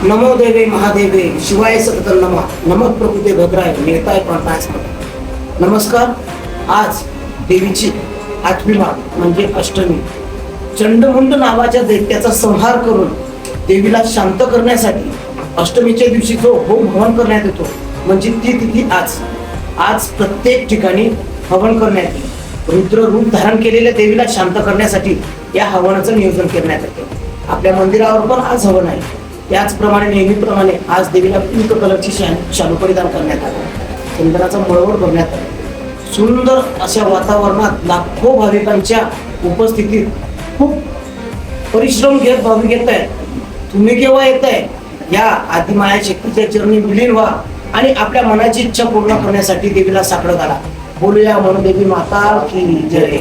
नमो देवे महादेवे शिवाय सतत नमः प्रभुते भद्राय नेताय प्राणास. नमस्कार. आज देवीची आठवी माळ म्हणजे अष्टमी. चंडमुंड नावाच्या दैत्याचा संहार करून देवीला शांत करण्यासाठी अष्टमीच्या दिवशी जो होम हवन करण्यात येतो म्हणजे ती तिथी आज प्रत्येक ठिकाणी हवन करण्यात येते. रुद्र रूप धारण केलेल्या देवीला शांत करण्यासाठी या हवनाचं नियोजन करण्यात येते. आपल्या मंदिरावर पण आज हवन आहे. त्याचप्रमाणे नेहमीप्रमाणे आज देवीला पिंक कलरची शालू परिधान करण्यात आला. चंदनाचा मळवट करण्यात आला. सुंदर अशा वातावरणात लाखो भाविकांच्या उपस्थितीत खूप परिश्रम घेत भाविक येत आहेत. तुम्ही केव्हा येत आहे या आदिमाया शक्तीच्या चरणी विलीन व्हा आणि आपल्या मनाची इच्छा पूर्ण करण्यासाठी देवीला साकडं घाला. बोलूया मनोदेवी माता की जय.